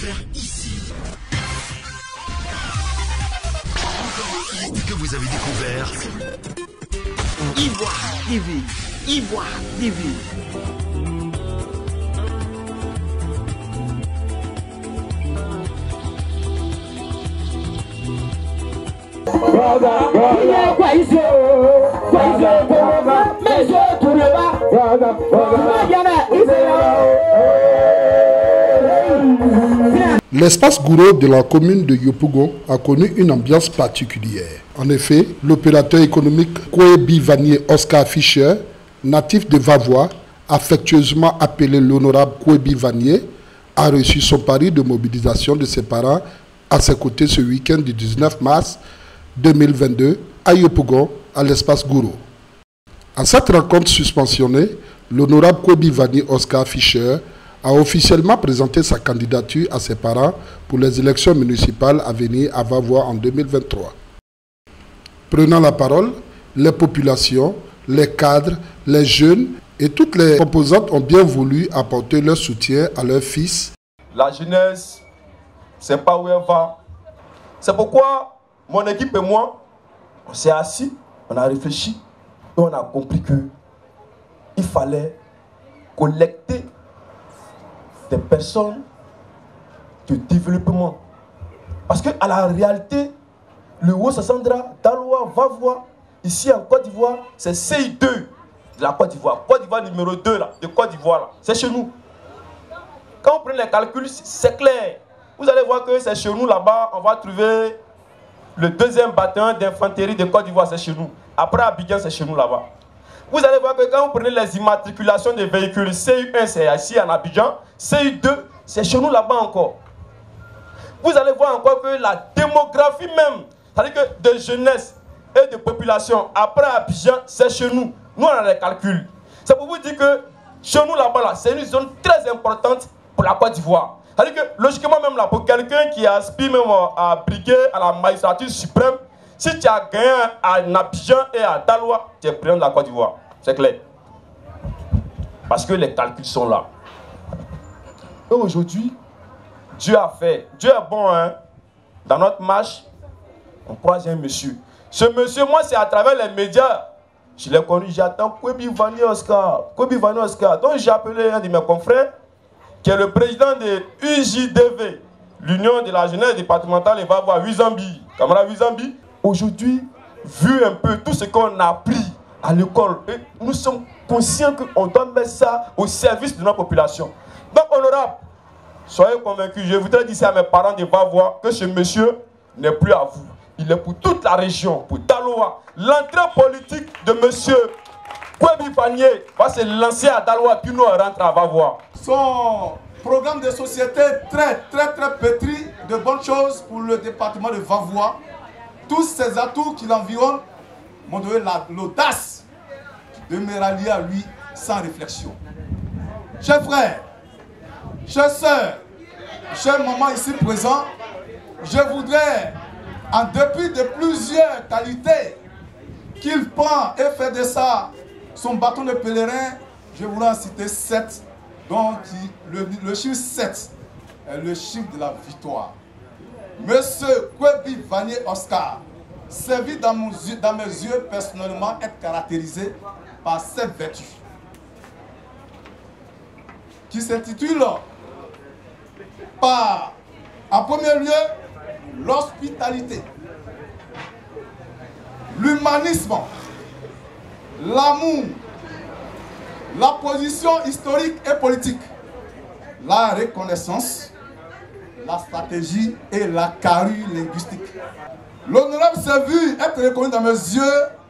faire ici. Que vous avez découvert Ivoire TV. Ivoire TV. L'espace Gouro de la commune de Yopougon a connu une ambiance particulière. En effet, l'opérateur économique Kouebi Vanier Oscar Fischer, natif de Vavois, affectueusement appelé l'honorable Kouebi Vanier, a reçu son pari de mobilisation de ses parents à ses côtés ce week-end du 19 mars 2022 à Yopougon, à l'espace Gouro. À cette rencontre suspensionnée, l'honorable Kouebi Vanier Oscar Fischer a officiellement présenté sa candidature à ses parents pour les élections municipales à venir à Vavois en 2023. Prenant la parole, les populations, les cadres, les jeunes et toutes les composantes ont bien voulu apporter leur soutien à leur fils. La jeunesse, c'est pas où elle va. C'est pourquoi mon équipe et moi, on s'est assis, on a réfléchi et on a compris qu'il fallait collecter des personnes de développement. Parce qu'à la réalité, le Haut-Sassandra, Daloa, Vavois, ici en Côte d'Ivoire, c'est CI2 de la Côte d'Ivoire. Côte d'Ivoire numéro 2 là, de Côte d'Ivoire, c'est chez nous. Quand on prend les calculs, c'est clair. Vous allez voir que c'est chez nous là-bas, on va trouver le deuxième bataillon d'infanterie de Côte d'Ivoire, c'est chez nous. Après Abidjan, c'est chez nous là-bas. Vous allez voir que quand vous prenez les immatriculations des véhicules, CU1 c'est ici en Abidjan, CU2 c'est chez nous là-bas encore. Vous allez voir encore que la démographie même, c'est-à-dire que de jeunesse et de population après Abidjan, c'est chez nous. Nous on a les calculs. C'est pour vous dire que chez nous là-bas, là, c'est une zone très importante pour la Côte d'Ivoire. C'est-à-dire que logiquement même là, pour quelqu'un qui aspire même à briguer à la magistrature suprême, si tu as gagné à Abidjan et à Daloa, tu es président de la Côte d'Ivoire. C'est clair. Parce que les calculs sont là. Et aujourd'hui, Dieu a fait. Dieu est bon, hein. Dans notre marche, on croise un monsieur. Ce monsieur, moi, c'est à travers les médias. Je l'ai connu, j'attends Kouebi Vanier Oscar. Kouebi Vanier Oscar. Donc j'ai appelé un de mes confrères, qui est le président de UJDV, l'Union de la jeunesse départementale, et va voir Wizambi. Camarade Wizambi. Aujourd'hui, vu un peu tout ce qu'on a appris à l'école, nous sommes conscients qu'on doit mettre ça au service de notre population. Donc, honorable, soyez convaincus. Je voudrais dire ça à mes parents de Vavois que ce monsieur n'est plus à vous. Il est pour toute la région, pour Daloa. L'entrée politique de monsieur Kouebi Vanier va se lancer à Daloa, puis nous on rentre à Vavois. Son programme de société très pétri de bonnes choses pour le département de Vavois. Tous ces atouts qui l'environnent m'ont donné l'audace de me rallier à lui sans réflexion. Chers frères, chères sœurs, chers mamans ici présents, je voudrais, en dépit de plusieurs qualités qu'il prend et fait de ça son bâton de pèlerin, je voudrais en citer 7, dont le chiffre 7 est le chiffre de la victoire. Monsieur Kouebi Vanier Oscar servit dans mes yeux personnellement être caractérisé par cette vertu qui s'intitule par, en premier lieu, l'hospitalité, l'humanisme, l'amour, la position historique et politique, la reconnaissance, la stratégie et la carrure linguistique. L'honorable s'est vu être reconnu dans mes yeux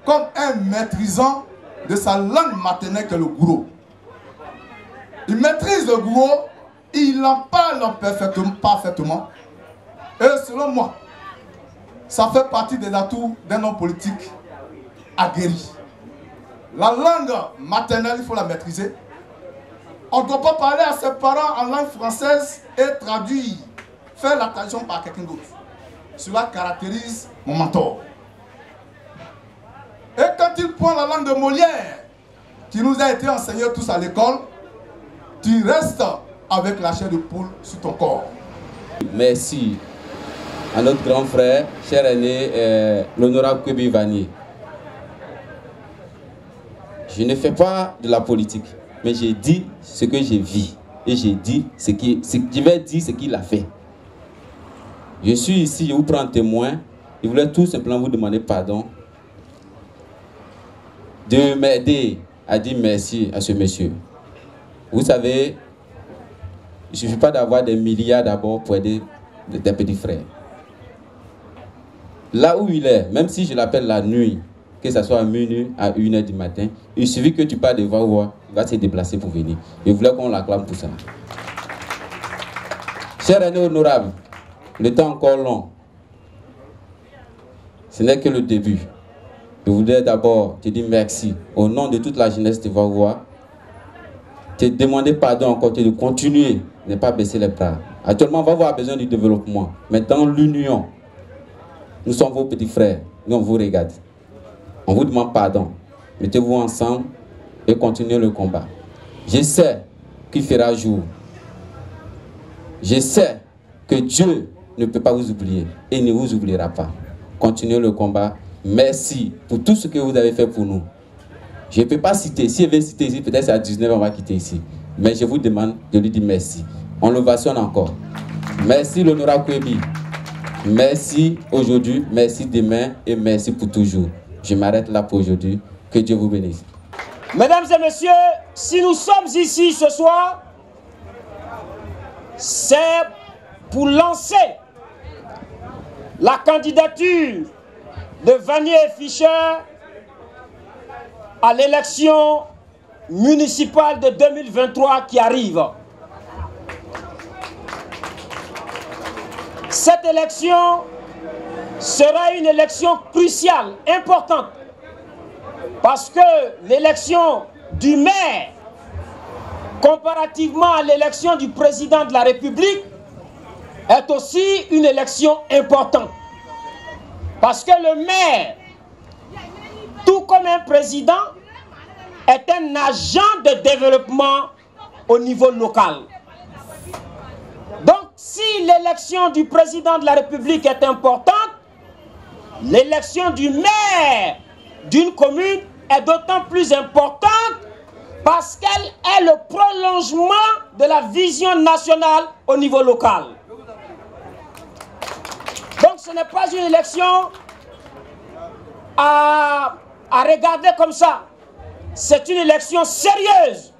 comme un maîtrisant de sa langue maternelle que le gouro. Il maîtrise le gouro, il en parle parfaitement. Et selon moi, ça fait partie des atouts d'un homme politique aguerri. La langue maternelle, il faut la maîtriser. On ne doit pas parler à ses parents en langue française et traduire, faire la traduction par quelqu'un d'autre. Cela caractérise mon mentor. Et quand il prend la langue de Molière, qui nous a été enseignée tous à l'école, tu restes avec la chair de poule sur ton corps. Merci à notre grand frère, cher aîné, l'honorable Kwebi Vanier. Je ne fais pas de la politique, mais j'ai dit ce que j'ai vu. Et j'ai dit je vais dire ce qu'il a fait. Je suis ici, je vous prends témoin. Je voulais tout simplement vous demander pardon de m'aider à dire merci à ce monsieur. Vous savez, il ne suffit pas d'avoir des milliards d'abord pour aider des petits frères. Là où il est, même si je l'appelle la nuit, que ce soit à minuit, à 1h du matin, il suffit que tu parles de voix, il va se déplacer pour venir. Je voulais qu'on l'acclame pour ça. Cher aîné honorable, le temps encore long. Ce n'est que le début. Je voudrais d'abord te dire merci au nom de toute la jeunesse de Vavois. Te demander pardon encore, de continuer, ne pas baisser les bras. Actuellement, Vavois a besoin du développement. Mais dans l'union, nous sommes vos petits frères. Nous, on vous regarde. On vous demande pardon. Mettez-vous ensemble et continuez le combat. Je sais qu'il fera jour. Je sais que Dieu ne peut pas vous oublier et ne vous oubliera pas. Continuez le combat. Merci pour tout ce que vous avez fait pour nous. Je ne peux pas citer. Si je vais citer ici, peut-être c'est à 19 on va quitter ici. Mais je vous demande de lui dire merci. On l'ovationne encore. Merci l'honorable Kwebi. Merci aujourd'hui, merci demain et merci pour toujours. Je m'arrête là pour aujourd'hui. Que Dieu vous bénisse. Mesdames et messieurs, si nous sommes ici ce soir, c'est pour lancer la candidature de Vanier Fischer à l'élection municipale de 2023 qui arrive. Cette élection sera une élection cruciale, importante, parce que l'élection du maire, comparativement à l'élection du président de la République, est aussi une élection importante. Parce que le maire, tout comme un président, est un agent de développement au niveau local. Donc, si l'élection du président de la République est importante, l'élection du maire d'une commune est d'autant plus importante parce qu'elle est le prolongement de la vision nationale au niveau local. Donc ce n'est pas une élection à regarder comme ça. C'est une élection sérieuse.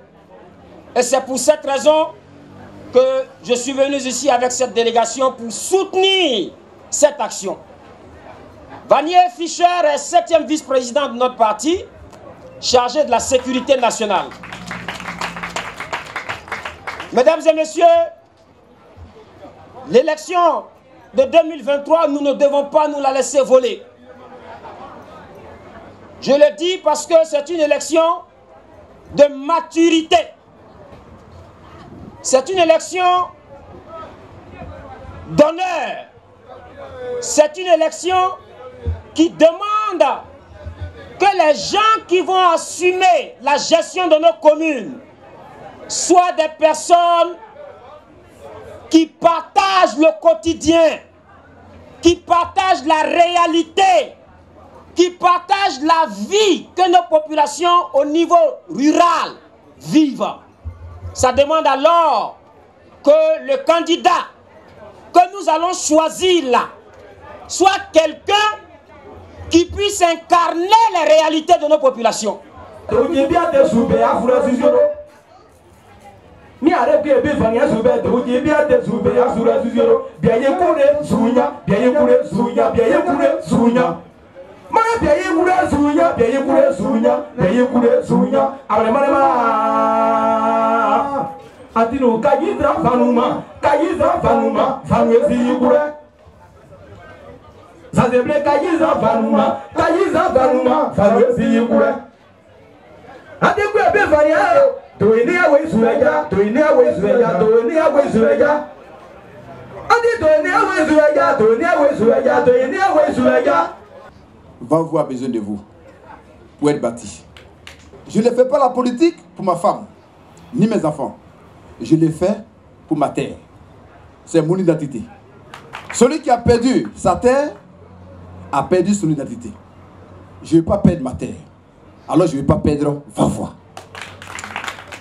Et c'est pour cette raison que je suis venu ici avec cette délégation pour soutenir cette action. Vanier Fischer est 7e vice-président de notre parti, chargé de la sécurité nationale. Mesdames et messieurs, l'élection de 2023, nous ne devons pas nous la laisser voler. Je le dis parce que c'est une élection de maturité. C'est une élection d'honneur. C'est une élection qui demande que les gens qui vont assumer la gestion de nos communes soient des personnes qui partagent le quotidien, qui partagent la réalité, qui partagent la vie que nos populations au niveau rural vivent. Ça demande alors que le candidat que nous allons choisir là soit quelqu'un qui puisse incarner les réalités de nos populations. Vavois a besoin de vous pour être bâti. Je ne fais pas la politique pour ma femme, ni mes enfants. Je le fais pour ma terre. c'est mon identité. Celui qui a perdu sa terre a perdu son identité. Je ne vais pas perdre ma terre. Alors je ne vais pas perdre Vavois.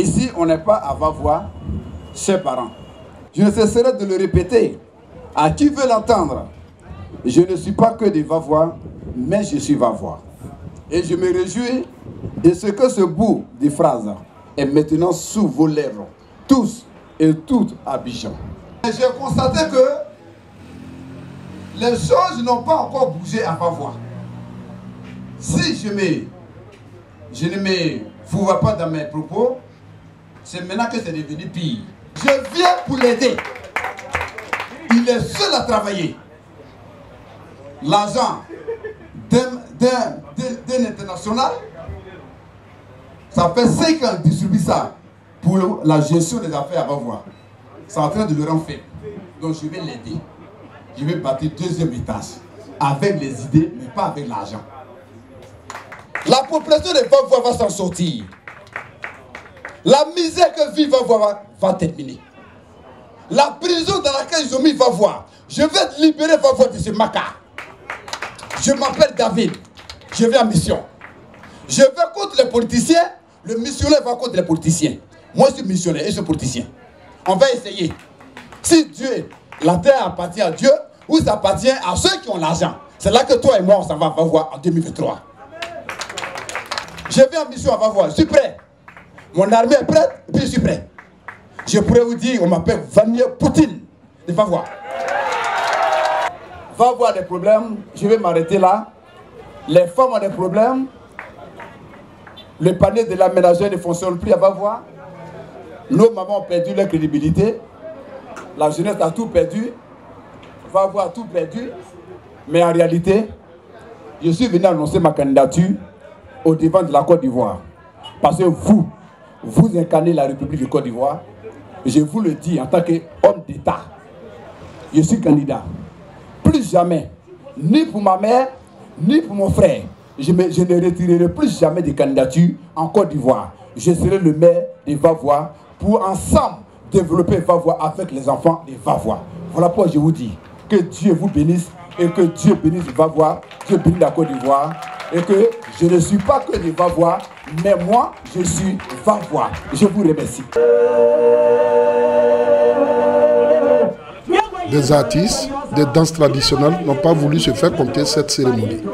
Ici, on n'est pas à Vavois, chers parents. Je ne cesserai de le répéter. À qui veut l'entendre, je ne suis pas que des Vavois, mais je suis Vavois. Et je me réjouis de ce que ce bout de phrase est maintenant sous vos lèvres, tous et toutes à Abidjan. J'ai constaté que les choses n'ont pas encore bougé à Vavois. Si je ne me fous pas dans mes propos, c'est maintenant que c'est devenu pire. Je viens pour l'aider. Il est seul à travailler. L'argent d'un international, ça fait 5 ans qu'il distribue ça pour la gestion des affaires à Vavois. C'est en train de le rendre faible. Donc je vais l'aider. Je vais bâtir 2e étage avec les idées, mais pas avec l'argent. La population de Vavois va s'en sortir. La misère que vit Vavois va terminer. La prison dans laquelle ils ont mis Vavois, je vais libérer Vavois de ce macaque. Je m'appelle David. Je vais en mission. Je vais contre les politiciens. Le missionnaire va contre les politiciens. Moi, je suis missionnaire et je suis politicien. On va essayer. Si Dieu, la terre appartient à Dieu, ou ça appartient à ceux qui ont l'argent. C'est là que toi et moi, on s'en va à Vavois en 2023. Je vais en mission à Vavois. Je suis prêt. Mon armée est prête, et puis je suis prêt. Je pourrais vous dire, on m'appelle Vladimir Poutine de Vavois. Vavois a des problèmes, je vais m'arrêter là. Les femmes ont des problèmes. Le panier de l'aménageur ne fonctionne plus à Vavois. Nos mamans ont perdu leur crédibilité. La jeunesse a tout perdu. Vavois a tout perdu. Mais en réalité, je suis venu annoncer ma candidature au devant de la Côte d'Ivoire. Parce que vous incarnez la République de Côte d'Ivoire. Je vous le dis en tant qu'homme d'État. Je suis candidat. Plus jamais, ni pour ma mère, ni pour mon frère, je ne retirerai plus jamais de candidature en Côte d'Ivoire. Je serai le maire de Vavois pour ensemble développer Vavois avec les enfants de Vavois. Voilà pourquoi je vous dis que Dieu vous bénisse et que Dieu bénisse Vavois, Dieu bénisse la Côte d'Ivoire et que je ne suis pas que des Vavois, mais moi je suis Vavois. Je vous remercie. Des artistes, des danses traditionnelles n'ont pas voulu se faire compter cette cérémonie.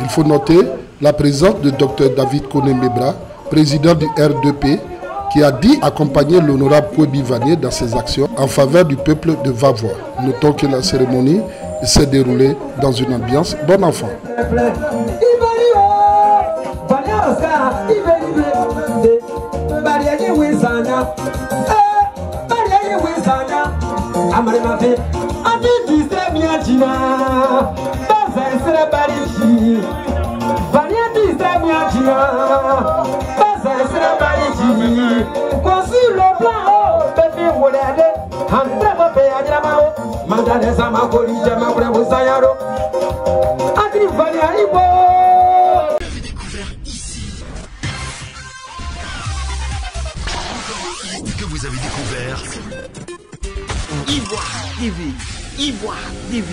Il faut noter la présence de Dr David Koné Mebra, président du R2P, qui a dit accompagner l'honorable Kouébi Vanier dans ses actions en faveur du peuple de Vavois. Notons que la cérémonie s'est déroulée dans une ambiance bon enfant. Que vous avez découvert Ivoire TV. Ivoire TV.